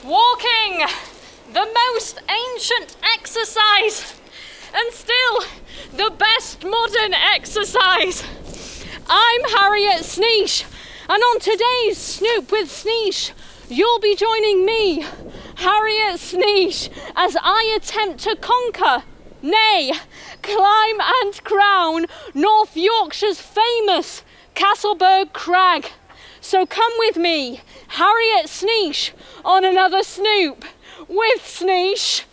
Walking! The most ancient exercise! And still, the best modern exercise! I'm Harriet Sneesh, and on today's Snoop with Sneesh, you'll be joining me, Harriet Sneesh, as I attempt to conquer, nay, climb and crown North Yorkshire's famous Castleberg Crag. So come with me, Harriet Sneesh, on another Snoop with Sneesh.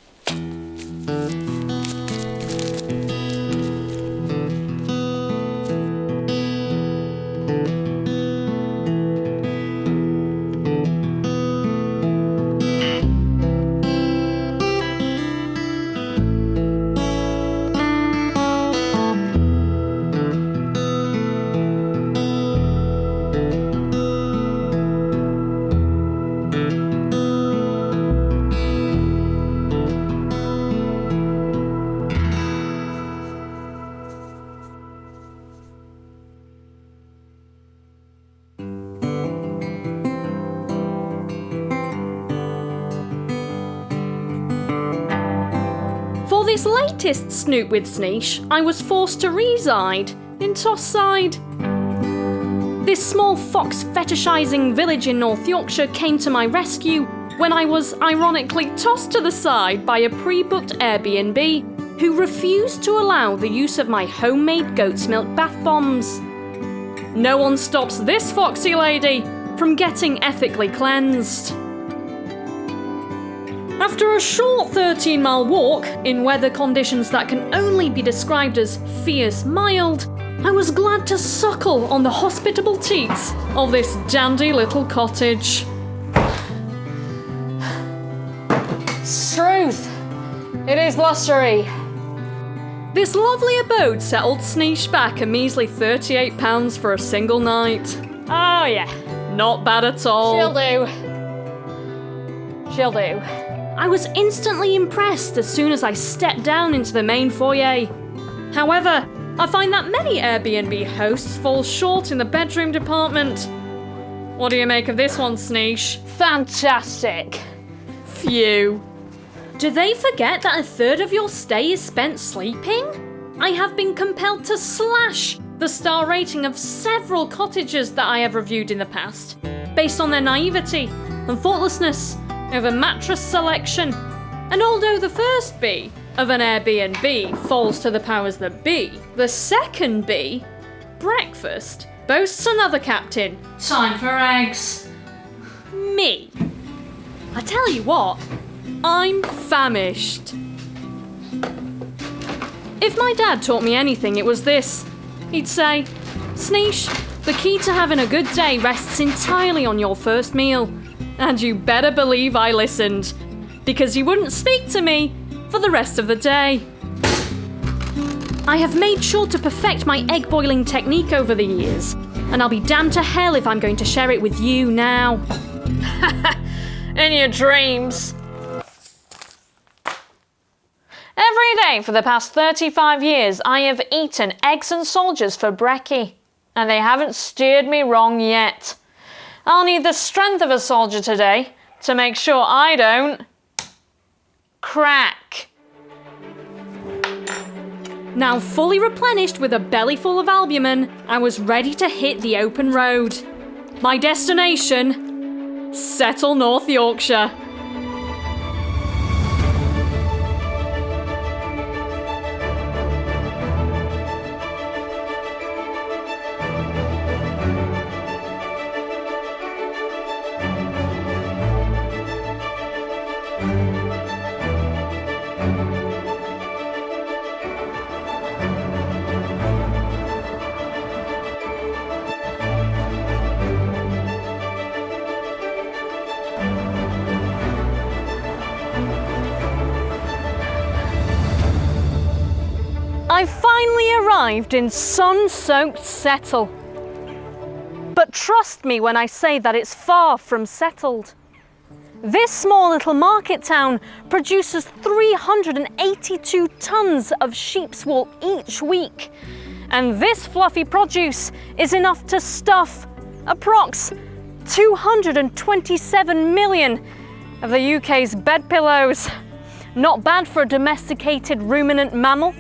For this latest Snoop with Sneesh, I was forced to reside in Toside. This small fox fetishising village in North Yorkshire came to my rescue when I was ironically tossed to the side by a pre-booked Airbnb who refused to allow the use of my homemade goat's milk bath bombs. No one stops this foxy lady from getting ethically cleansed. After a short 13-mile walk, in weather conditions that can only be described as fierce mild, I was glad to suckle on the hospitable teats of this dandy little cottage. Truth, it is blustery. This lovely abode settled Sneesh back a measly £38 for a single night. Oh yeah, not bad at all. She'll do. I was instantly impressed as soon as I stepped down into the main foyer. However, I find that many Airbnb hosts fall short in the bedroom department. What do you make of this one, Sneesh? Fantastic. Phew. Do they forget that a third of your stay is spent sleeping? I have been compelled to slash the star rating of several cottages that I have reviewed in the past, based on their naivety and thoughtlessness over mattress selection. And although the first B of an Airbnb falls to the powers that be, the second B, breakfast, boasts another captain. Time for eggs. Me. I tell you what, I'm famished. If my dad taught me anything, it was this. He'd say, Sneesh, the key to having a good day rests entirely on your first meal. And you better believe I listened, because you wouldn't speak to me for the rest of the day. I have made sure to perfect my egg boiling technique over the years, and I'll be damned to hell if I'm going to share it with you now. In your dreams. Every day for the past 35 years, I have eaten eggs and soldiers for brekkie, and they haven't steered me wrong yet. I'll need the strength of a soldier today to make sure I don't crack. Now fully replenished with a belly full of albumin, I was ready to hit the open road. My destination, Settle, North Yorkshire. I finally arrived in sun-soaked Settle. But trust me when I say that it's far from settled. This small little market town produces 382 tonnes of sheep's wool each week. And this fluffy produce is enough to stuff approx 227 million of the UK's bed pillows. Not bad for a domesticated ruminant mammal.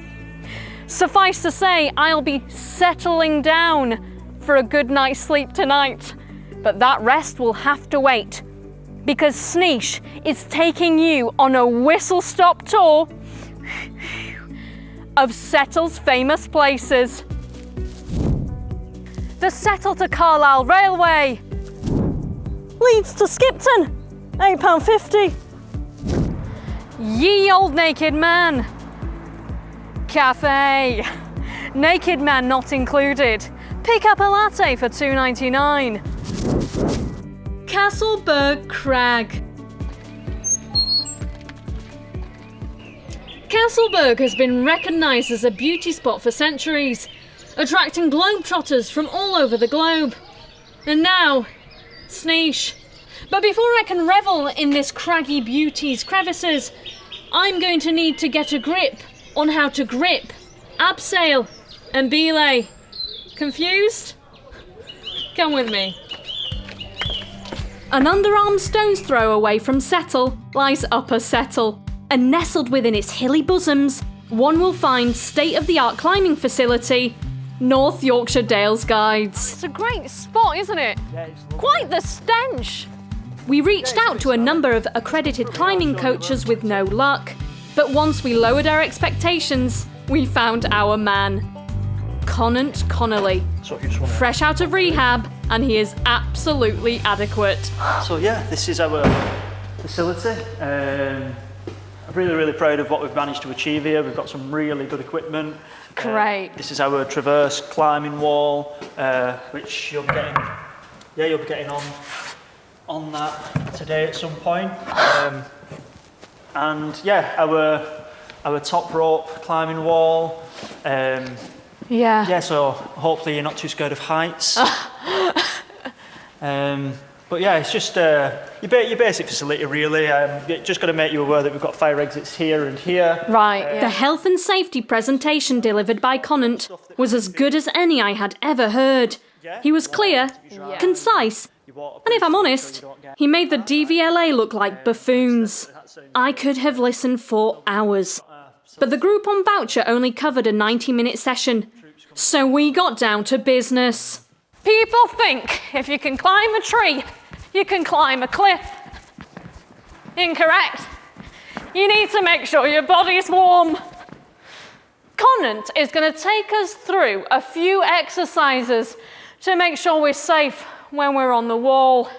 Suffice to say, I'll be settling down for a good night's sleep tonight. But that rest will have to wait, because Sneesh is taking you on a whistle-stop tour of Settle's famous places. The Settle to Carlisle Railway leads to Skipton, £8.50. Ye Old Naked Man Cafe, Naked Man not included. Pick up a latte for £2.99. Castleberg Crag. Castleberg has been recognised as a beauty spot for centuries, attracting globetrotters from all over the globe. And now, Sneesh. But before I can revel in this craggy beauty's crevices, I'm going to need to get a grip on how to grip, abseil and belay. Confused? Come with me. An underarm stone's throw away from Settle lies Upper Settle, and nestled within its hilly bosoms, one will find state-of-the-art climbing facility, North Yorkshire Dales Guides. It's a great spot, isn't it? Yeah, it's quite the stench. We reached out to a number of accredited climbing coaches with no luck, but once we lowered our expectations, we found our man, Conant Connolly. Fresh out of rehab, and he is absolutely adequate. So yeah, this is our facility. I'm really proud of what we've managed to achieve here. We've got some really good equipment. Great. This is our traverse climbing wall, which you'll be getting on that today at some point. And yeah, our top rope climbing wall. Yeah, so hopefully you're not too scared of heights. But yeah, it's just your basic facility really. Just got to make you aware that we've got fire exits here and here. Right. The health and safety presentation delivered by Conant was as good as any I had ever heard. He was clear, concise, and if I'm honest, he made the DVLA look like buffoons. I could have listened for hours. But the Groupon voucher only covered a 90-minute session, so we got down to business. People think if you can climb a tree, you can climb a cliff. Incorrect. You need to make sure your body's warm. Conant is going to take us through a few exercises to make sure we're safe when we're on the wall.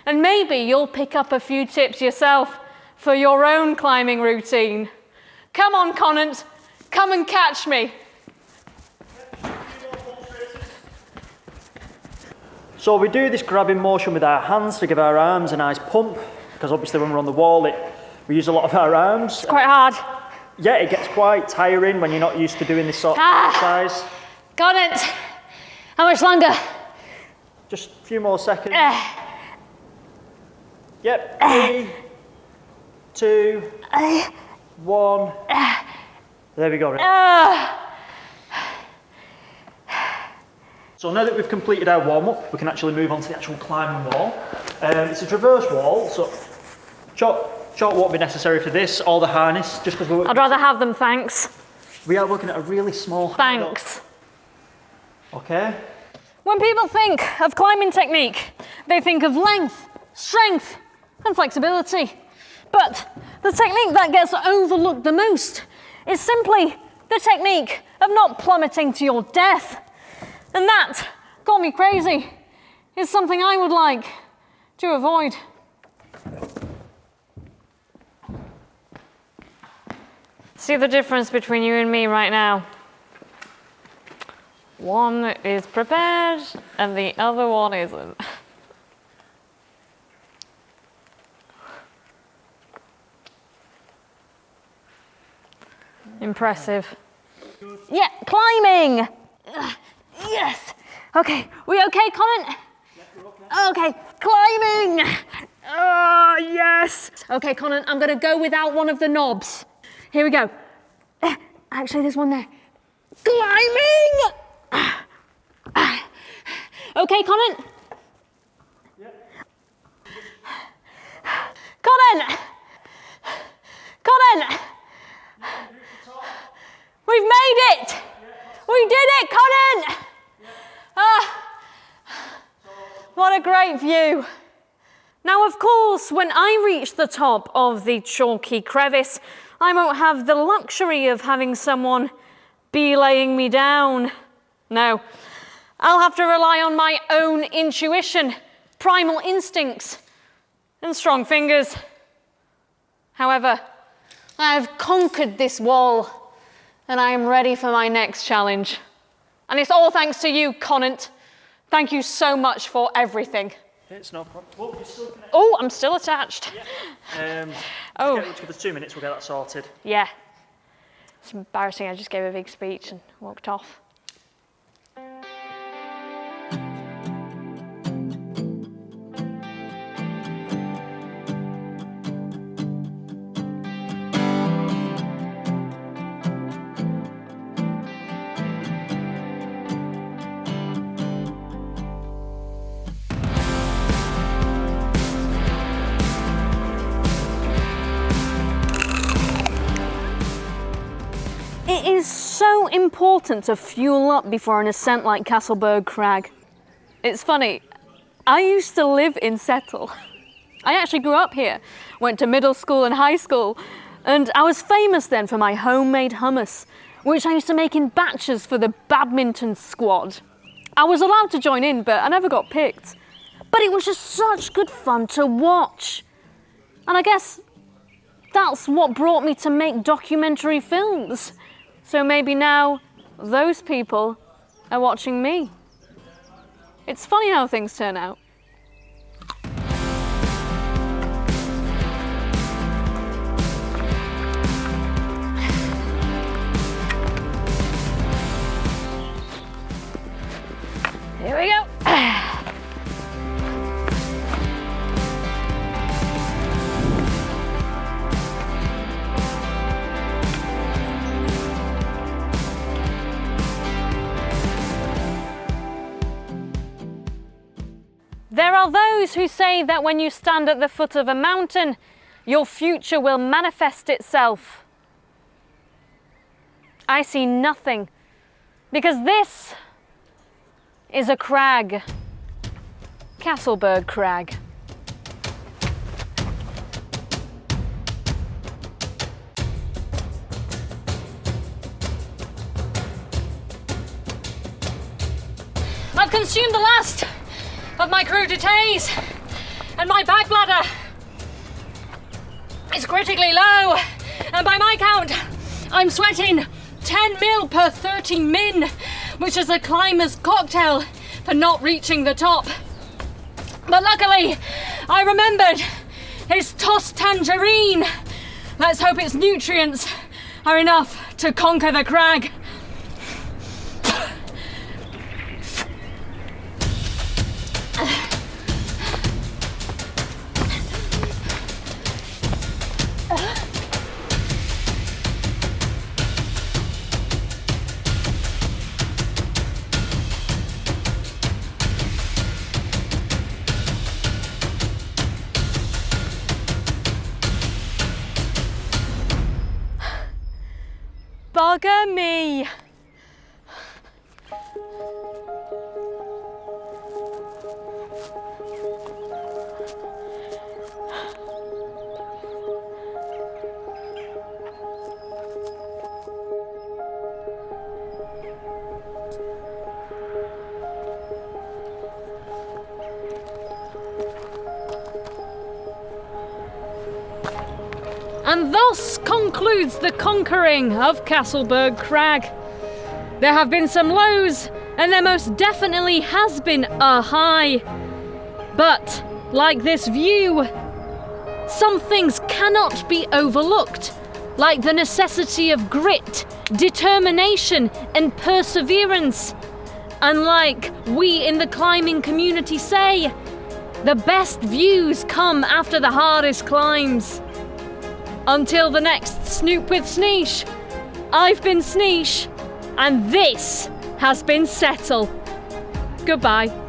And maybe you'll pick up a few tips yourself for your own climbing routine. Come on, Conant, come and catch me. So we do this grabbing motion with our hands to give our arms a nice pump, because obviously when we're on the wall, we use a lot of our arms. It's quite hard. Yeah, it gets quite tiring when you're not used to doing this sort of exercise. Conant, how much longer? Just a few more seconds. Yep, 3, 2, 1. There we go. Right. So now that we've completed our warm-up, we can actually move on to the actual climbing wall. It's a traverse wall, so chalk won't be necessary for this, or the harness, just because we're... I'd rather have them, thanks. We are looking at a really small... Thanks. Okay. When people think of climbing technique, they think of length, strength, and flexibility. But the technique that gets overlooked the most is simply the technique of not plummeting to your death. And that, call me crazy, is something I would like to avoid. See the difference between you and me right now? One is prepared and the other one isn't. Impressive. Yeah, climbing! Yes! Okay, we okay, Conant? Okay, climbing! Oh, yes! Okay, Conant, I'm gonna go without one of the knobs. Here we go. Actually, there's one there. Climbing! Okay, Conant? Conant, great view. Now, of course, when I reach the top of the chalky crevice, I won't have the luxury of having someone belaying me down. No, I'll have to rely on my own intuition, primal instincts, and strong fingers. However, I have conquered this wall, and I am ready for my next challenge. And it's all thanks to you, Conant. Thank you so much for everything. It's no problem. Well, you're still connected. Oh, I'm still attached. Yeah. Oh. Give us 2 minutes, we'll get that sorted. Yeah. It's embarrassing, I just gave a big speech and walked off. It is so important to fuel up before an ascent like Castleberg Crag. It's funny, I used to live in Settle. I actually grew up here, went to middle school and high school, and I was famous then for my homemade hummus, which I used to make in batches for the badminton squad. I was allowed to join in, but I never got picked. But it was just such good fun to watch. And I guess that's what brought me to make documentary films. So maybe now those people are watching me. It's funny how things turn out. Here we go. There are those who say that when you stand at the foot of a mountain, your future will manifest itself. I see nothing, because this is a crag, Castleberg Crag. I've consumed the last of my crudités, and my back bladder is critically low, and by my count, I'm sweating 10 mil per 30 min, which is a climber's cocktail for not reaching the top. But luckily, I remembered it's tossed tangerine. Let's hope its nutrients are enough to conquer the crag. Bugger me. And thus concludes the conquering of Castleberg Crag. There have been some lows, and there most definitely has been a high. But, like this view, some things cannot be overlooked, like the necessity of grit, determination, and perseverance. And like we in the climbing community say, the best views come after the hardest climbs. Until the next Snoop with Sneesh, I've been Sneesh, and this has been Settle. Goodbye.